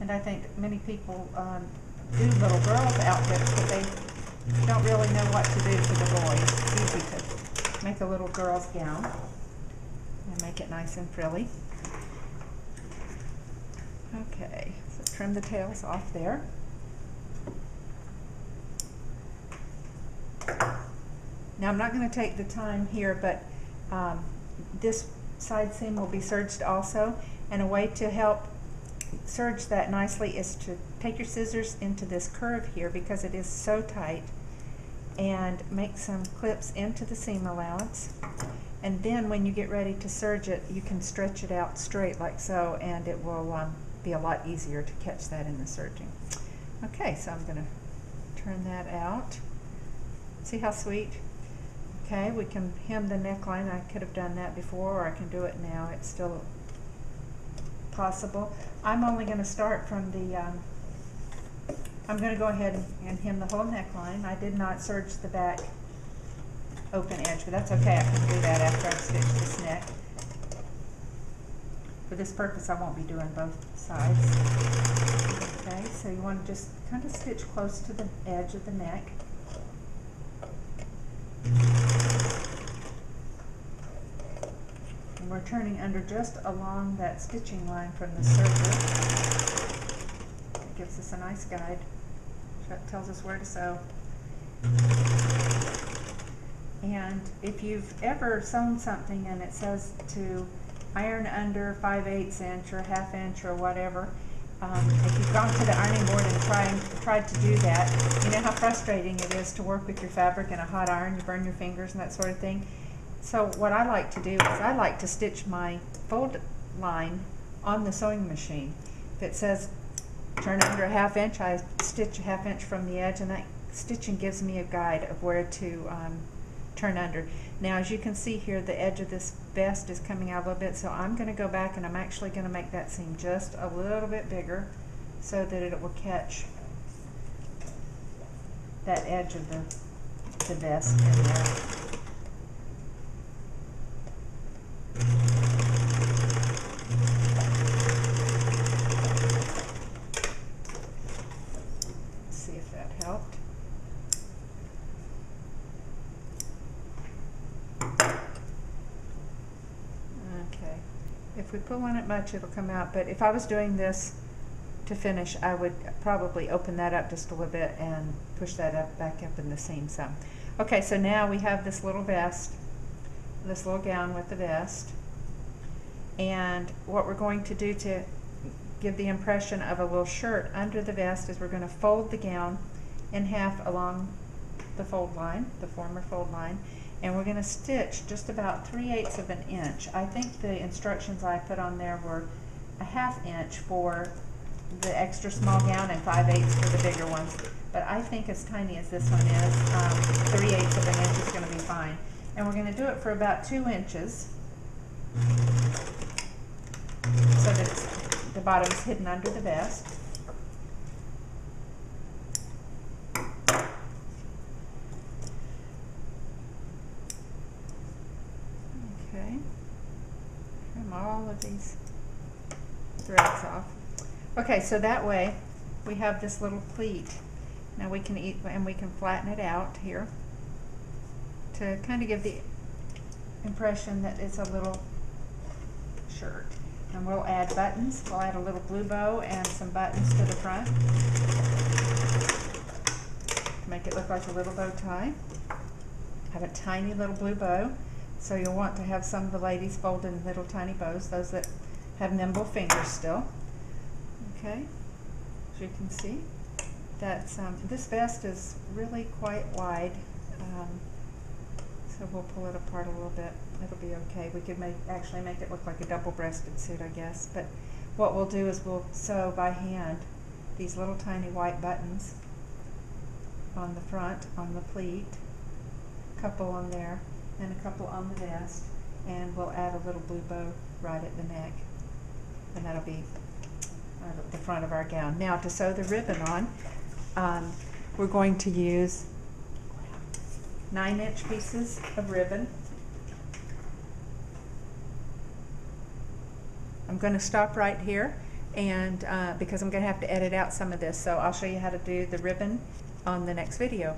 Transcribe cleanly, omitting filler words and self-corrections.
And I think many people do little girls' outfits, but they don't really know what to do for the boys. It's easy to make a little girl's gown and make it nice and frilly. Okay, so trim the tails off there. Now I'm not going to take the time here, but this side seam will be serged also, and a way to help serge that nicely is to take your scissors into this curve here, because it is so tight, and make some clips into the seam allowance, and then when you get ready to serge it, you can stretch it out straight like so, and it will be a lot easier to catch that in the serging. Okay, so I'm going to turn that out. See how sweet? Okay, we can hem the neckline. I could have done that before, or I can do it now. It's still possible. I'm only going to start from the, I'm going to go ahead and hem the whole neckline. I did not serge the back open edge, but that's okay. I can do that after I've stitched this neck. For this purpose, I won't be doing both sides. Okay, so you want to just kind of stitch close to the edge of the neck. And we're turning under just along that stitching line from the serger. It gives us a nice guide. It tells us where to sew. And if you've ever sewn something and it says to iron under 5/8 inch or 1/2 inch or whatever, if you've gone to the ironing board and tried to do that, you know how frustrating it is to work with your fabric in a hot iron. You burn your fingers and that sort of thing. So what I like to do is I like to stitch my fold line on the sewing machine. If it says turn under 1/2 inch, I stitch 1/2 inch from the edge, and that stitching gives me a guide of where to turn under. Now, as you can see here, the edge of this vest is coming out a little bit, so I'm going to go back and I'm actually going to make that seam just a little bit bigger so that it will catch that edge of the vest in there. Let's see if that helped. Okay, if we pull on it much, it'll come out, but if I was doing this to finish, I would probably open that up just a little bit and push that up back up in the seam some. Okay, so now we have this little vest, this little gown with the vest, and what we're going to do to give the impression of a little shirt under the vest is we're going to fold the gown in half along the fold line, the former fold line, and we're going to stitch just about 3/8 of an inch. I think the instructions I put on there were a 1/2 inch for the extra small gown and 5/8 for the bigger ones, but I think as tiny as this one is, 3/8 of an inch is going to be fine. And we're going to do it for about 2 inches so that the bottom is hidden under the vest. Okay, trim all of these threads off. Okay, so that way we have this little pleat. Now we can flatten it out here to kind of give the impression that it's a little shirt. And we'll add buttons. We'll add a little blue bow and some buttons to the front to make it look like a little bow tie. Have a tiny little blue bow, so you'll want to have some of the ladies fold in little tiny bows, those that have nimble fingers still. Okay, as you can see, that's this vest is really quite wide, so we'll pull it apart a little bit. It'll be okay. We could actually make it look like a double-breasted suit, I guess. But what we'll do is we'll sew by hand these little tiny white buttons on the front, on the pleat, a couple on there, and a couple on the vest, and we'll add a little blue bow right at the neck, and that'll be the front of our gown. Now, to sew the ribbon on, we're going to use 9-inch pieces of ribbon. I'm going to stop right here and because I'm going to have to edit out some of this, so I'll show you how to do the ribbon on the next video.